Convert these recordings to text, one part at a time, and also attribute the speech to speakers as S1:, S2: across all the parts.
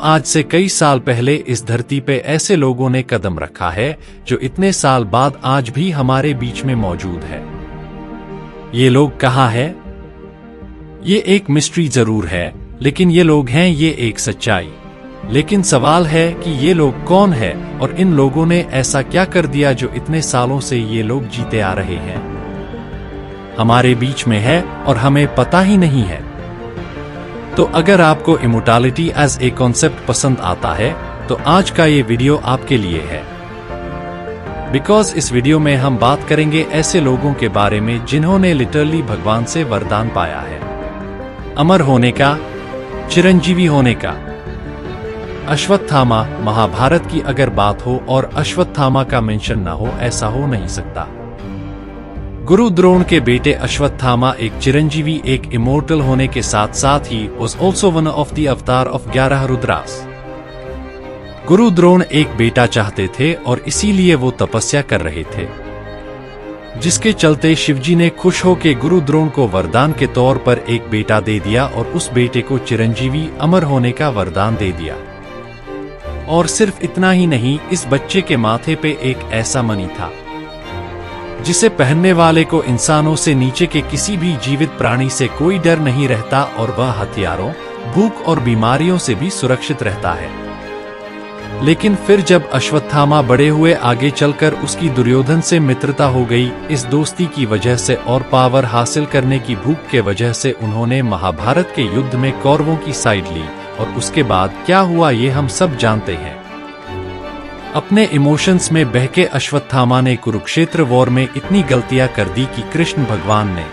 S1: आज से कई साल पहले इस धरती पे ऐसे लोगों ने कदम रखा है जो इतने साल बाद आज भी हमारे बीच में मौजूद है। ये लोग कहाँ है? ये एक मिस्ट्री जरूर है, लेकिन ये लोग हैं, ये एक सच्चाई। लेकिन सवाल है कि ये लोग कौन है और इन लोगों ने ऐसा क्या कर दिया जो इतने सालों से ये लोग जीते आ रहे हैं, हमारे बीच में है और हमें पता ही नहीं है। तो अगर आपको इमोर्टैलिटी एज ए कॉन्सेप्ट पसंद आता है तो आज का ये वीडियो आपके लिए है। बिकॉज इस वीडियो में हम बात करेंगे ऐसे लोगों के बारे में जिन्होंने लिटरली भगवान से वरदान पाया है, अमर होने का, चिरंजीवी होने का। अश्वत्थामा, महाभारत की अगर बात हो और अश्वत्थामा का मेंशन ना हो, ऐसा हो नहीं सकता। गुरु द्रोण के बेटे अश्वत्थामा एक चिरंजीवी, एक इमोर्टल होने के साथ साथ ही was also one of the अवतार ऑफ 11 रुद्रास। गुरु द्रोण एक बेटा चाहते थे और इसीलिए वो तपस्या कर रहे थे, जिसके चलते शिवजी ने खुश होकर गुरु द्रोण को वरदान के तौर पर एक बेटा दे दिया और उस बेटे को चिरंजीवी, अमर होने का वरदान दे दिया। और सिर्फ इतना ही नहीं, इस बच्चे के माथे पे एक ऐसा मणि था जिसे पहनने वाले को इंसानों से नीचे के किसी भी जीवित प्राणी से कोई डर नहीं रहता और वह हथियारों, भूख और बीमारियों से भी सुरक्षित रहता है। लेकिन फिर जब अश्वत्थामा बड़े हुए, आगे चलकर उसकी दुर्योधन से मित्रता हो गई। इस दोस्ती की वजह से और पावर हासिल करने की भूख के वजह से उन्होंने महाभारत के युद्ध में कौरवों की साइड ली और उसके बाद क्या हुआ ये हम सब जानते हैं। अपने इमोशंस में बहके अश्वत्थामा ने कुरुक्षेत्र वॉर में इतनी गलतियां कर दी कि कृष्ण भगवान ने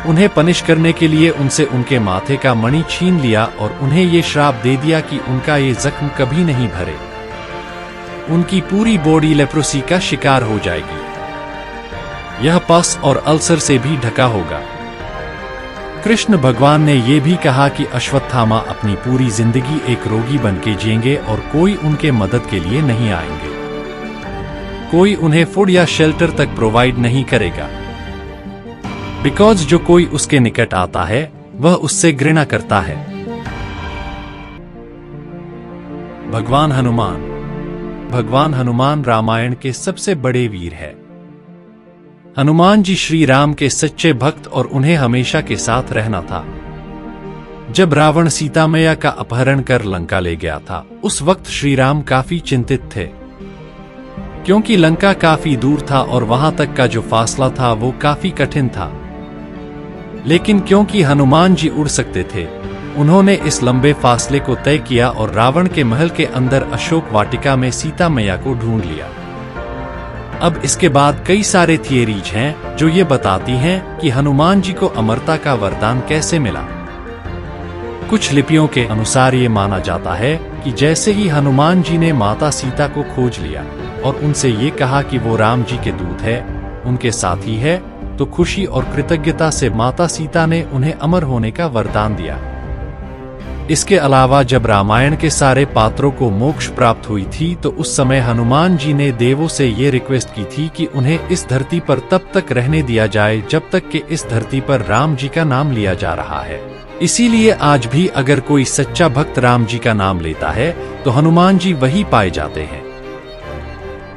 S1: उन्हें पनिश करने के लिए उनसे उनके माथे का मणि छीन लिया और उन्हें ये श्राप दे दिया कि उनका ये जख्म कभी नहीं भरे, उनकी पूरी बॉडी लेप्रोसी का शिकार हो जाएगी। यह पस और अल्सर से भी ढका होगा। कृष्ण भगवान ने यह भी कहा कि अश्वत्थामा अपनी पूरी जिंदगी एक रोगी बनके जिएंगे और कोई उनके मदद के लिए नहीं आएंगे, कोई उन्हें फूड या शेल्टर तक प्रोवाइड नहीं करेगा। बिकॉज जो कोई उसके निकट आता है वह उससे घृणा करता है। भगवान हनुमान रामायण के सबसे बड़े वीर है। हनुमान जी श्री राम के सच्चे भक्त और उन्हें हमेशा के साथ रहना था। जब रावण सीता मैया का अपहरण कर लंका ले गया था, उस वक्त श्री राम काफी चिंतित थे, क्योंकि लंका काफी दूर था और वहां तक का जो फासला था वो काफी कठिन था। लेकिन क्योंकि हनुमान जी उड़ सकते थे, उन्होंने इस लंबे फासले को तय किया और रावण के महल के अंदर अशोक वाटिका में सीता मैया को ढूंढ लिया। अब इसके बाद कई सारे थियरीज हैं जो ये बताती हैं कि हनुमान जी को अमरता का वरदान कैसे मिला। कुछ लिपियों के अनुसार ये माना जाता है कि जैसे ही हनुमान जी ने माता सीता को खोज लिया और उनसे ये कहा कि वो राम जी के दूत है, उनके साथी है, तो खुशी और कृतज्ञता से माता सीता ने उन्हें अमर होने का वरदान दिया। इसके अलावा जब रामायण के सारे पात्रों को मोक्ष प्राप्त हुई थी तो उस समय हनुमान जी ने देवों से ये रिक्वेस्ट की थी कि उन्हें इस धरती पर तब तक रहने दिया जाए जब तक कि इस धरती पर राम जी का नाम लिया जा रहा है। इसीलिए आज भी अगर कोई सच्चा भक्त राम जी का नाम लेता है तो हनुमान जी वही पाए जाते हैं।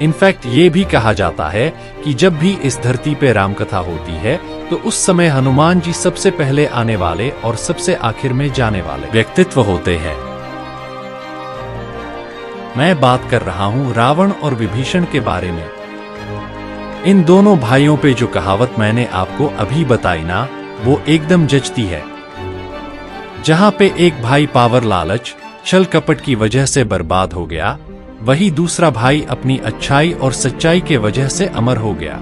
S1: इनफैक्ट ये भी कहा जाता है कि जब भी इस धरती पे राम कथा होती है तो उस समय हनुमान जी सबसे पहले आने वाले और सबसे आखिर में जाने वाले व्यक्तित्व होते हैं। मैं बात कर रहा हूं रावण और विभीषण के बारे में। इन दोनों भाइयों पे जो कहावत मैंने आपको अभी बताई ना, वो एकदम जचती है। जहां पे एक भाई पावर, लालच, छल कपट की वजह से बर्बाद हो गया, वही दूसरा भाई अपनी अच्छाई और सच्चाई के वजह से अमर हो गया।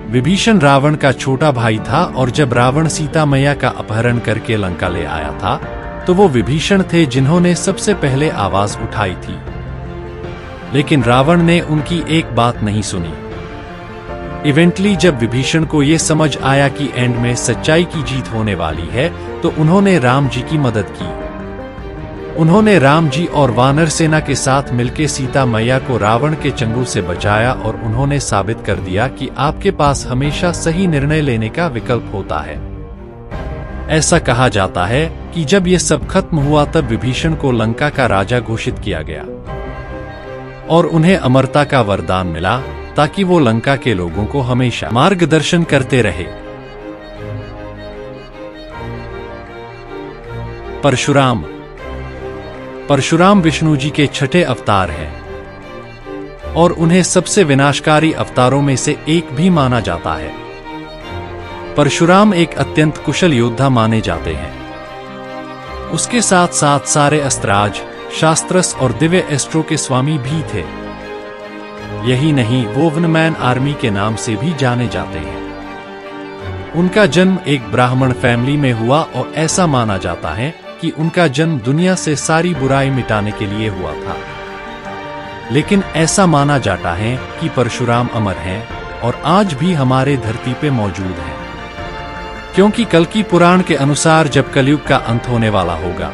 S1: विभीषण रावण का छोटा भाई था और जब रावण सीता मैया का अपहरण करके लंका ले आया था तो वो विभीषण थे जिन्होंने सबसे पहले आवाज उठाई थी। लेकिन रावण ने उनकी एक बात नहीं सुनी। इवेंटली जब विभीषण को ये समझ आया कि एंड में सच्चाई की जीत होने वाली है तो उन्होंने राम जी की मदद की। उन्होंने राम जी और वानर सेना के साथ मिलकर सीता मैया को रावण के चंगुल से बचाया और उन्होंने साबित कर दिया कि आपके पास हमेशा सही निर्णय लेने का विकल्प होता है। ऐसा कहा जाता है कि जब यह सब खत्म हुआ तब विभीषण को लंका का राजा घोषित किया गया और उन्हें अमरता का वरदान मिला ताकि वो लंका के लोगों को हमेशा मार्गदर्शन करते रहे। परशुराम। परशुराम विष्णु जी के छठे अवतार हैं और उन्हें सबसे विनाशकारी अवतारों में से एक भी माना जाता है। परशुराम एक अत्यंत कुशल योद्धा माने जाते हैं। उसके साथ साथ सारे अस्त्राज, शास्त्रस और दिव्य अस्त्रों के स्वामी भी थे। यही नहीं, वो वनमैन आर्मी के नाम से भी जाने जाते हैं। उनका जन्म एक ब्राह्मण फैमिली में हुआ और ऐसा माना जाता है कि उनका जन्म दुनिया से सारी बुराई मिटाने के लिए हुआ था। लेकिन ऐसा माना जाता है कि परशुराम अमर हैं और आज भी हमारे धरती पे मौजूद हैं, क्योंकि कल्कि पुराण के अनुसार जब कलयुग का अंत होने वाला होगा,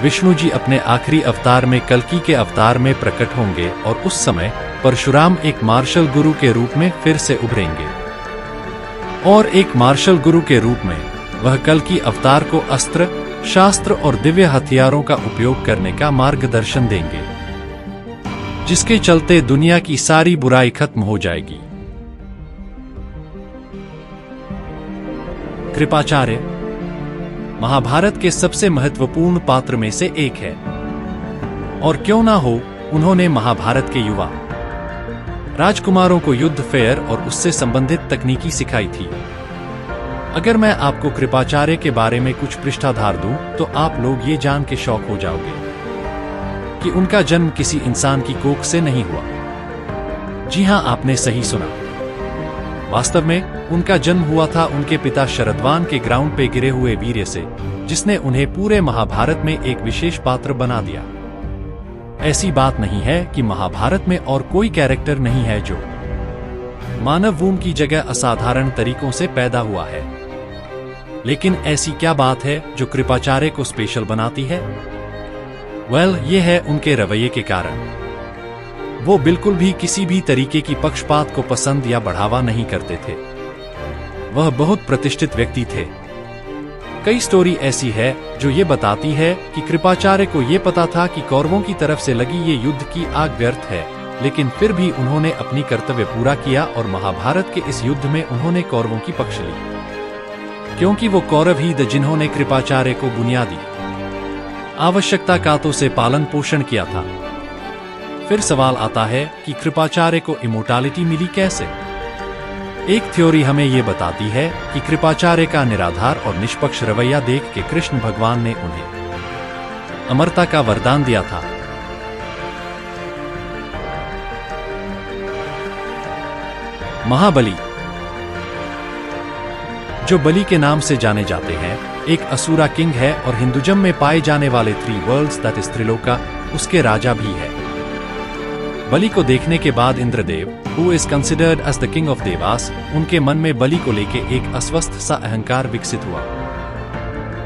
S1: विष्णु जी अपने आखिरी अवतार में कल्कि के अवतार में प्रकट होंगे और उस समय परशुराम एक मार्शल गुरु के रूप में फिर से उभरेंगे और एक मार्शल गुरु के रूप में वह कल्कि अवतार को अस्त्र, शास्त्र और दिव्य हथियारों का उपयोग करने का मार्गदर्शन देंगे, जिसके चलते दुनिया की सारी बुराई खत्म हो जाएगी। कृपाचार्य महाभारत के सबसे महत्वपूर्ण पात्र में से एक है और क्यों ना हो, उन्होंने महाभारत के युवा राजकुमारों को युद्ध फेयर और उससे संबंधित तकनीकी सिखाई थी। अगर मैं आपको कृपाचार्य के बारे में कुछ पृष्ठाधार दूं, तो आप लोग ये जान के शौक हो जाओगे कि उनका जन्म किसी इंसान की कोख से नहीं हुआ। जी हां, आपने सही सुना। वास्तव में उनका जन्म हुआ था उनके पिता शरद्वान के ग्राउंड पे गिरे हुए वीर्य से, जिसने उन्हें पूरे महाभारत में एक विशेष पात्र बना दिया। ऐसी बात नहीं है कि महाभारत में और कोई कैरेक्टर नहीं है जो मानव वूम की जगह असाधारण तरीकों से पैदा हुआ है, लेकिन ऐसी क्या बात है जो कृपाचार्य को स्पेशल बनाती है? वेल, ये है उनके रवैये के कारण। वो बिल्कुल भी किसी भी तरीके की पक्षपात को पसंद या बढ़ावा नहीं करते थे। वह बहुत प्रतिष्ठित व्यक्ति थे। कई स्टोरी ऐसी है जो ये बताती है कि कृपाचार्य को ये पता था कि कौरवों की तरफ से लगी ये युद्ध की आग व्यर्थ है, लेकिन फिर भी उन्होंने अपनी कर्तव्य पूरा किया और महाभारत के इस युद्ध में उन्होंने कौरवों की पक्ष ली, क्योंकि वो कौरव ही थे जिन्होंने कृपाचार्य को बुनियादी आवश्यकता का से पालन पोषण किया था। फिर सवाल आता है कि कृपाचार्य को इमोर्टैलिटी मिली कैसे? एक थ्योरी हमें ये बताती है कि कृपाचार्य का निराधार और निष्पक्ष रवैया देख के कृष्ण भगवान ने उन्हें अमरता का वरदान दिया था। महाबली, जो बलि के नाम से जाने जाते हैं, एक असुरा किंग है और हिंदुइज्म में पाए जाने वाले 3 वर्ल्ड्स दैट इज त्रिलोका, उसके राजा भी है। बलि को देखने के बाद Indradev, who is considered as the king of देवास, उनके मन में बलि को लेके एक अस्वस्थ सा अहंकार विकसित हुआ,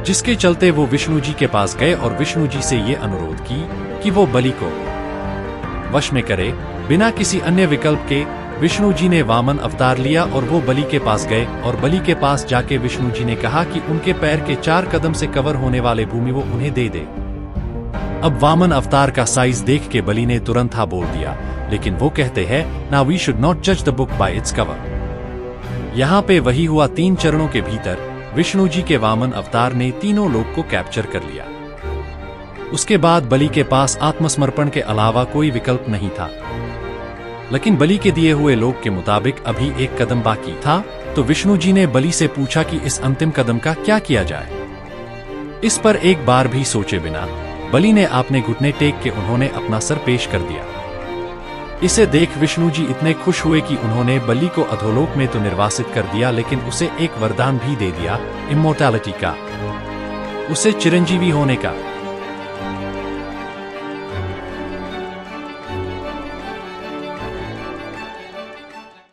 S1: जिसके चलते वो विष्णु जी के पास गए और विष्णु जी से ये अनुरोध की कि वो बलि को वश में करे। बिना किसी अन्य विकल्प के विष्णु जी ने वामन अवतार लिया और वो बलि के पास गए और बलि के पास जाके विष्णु जी ने कहा कि उनके पैर के 4 कदम से कवर होने वाले भूमि वो उन्हें दे दे। अब वामन अवतार का साइज देख के बलि ने तुरंत हाँ बोल दिया, लेकिन वो कहते हैं, नाउ वी शुड नॉट जज the book by its cover. यहाँ पे वही हुआ। 3 चरणों के भीतर विष्णु जी के वामन अवतार ने तीनों लोग को कैप्चर कर लिया। उसके बाद बलि के पास आत्मसमर्पण के अलावा कोई विकल्प नहीं था, लेकिन बलि के दिए हुए लोग के मुताबिक अभी 1 कदम बाकी था। तो विष्णु जी ने बलि से पूछा कि इस अंतिम कदम का क्या किया जाए। इस पर एक बार भी सोचे बिना बलि ने अपने घुटने टेक के उन्होंने अपना सर पेश कर दिया। इसे देख विष्णु जी इतने खुश हुए कि उन्होंने बलि को अधोलोक में तो निर्वासित कर दिया, लेकिन उसे एक वरदान भी दे दिया, इमोर्टैलिटी का, उसे चिरंजीवी होने का।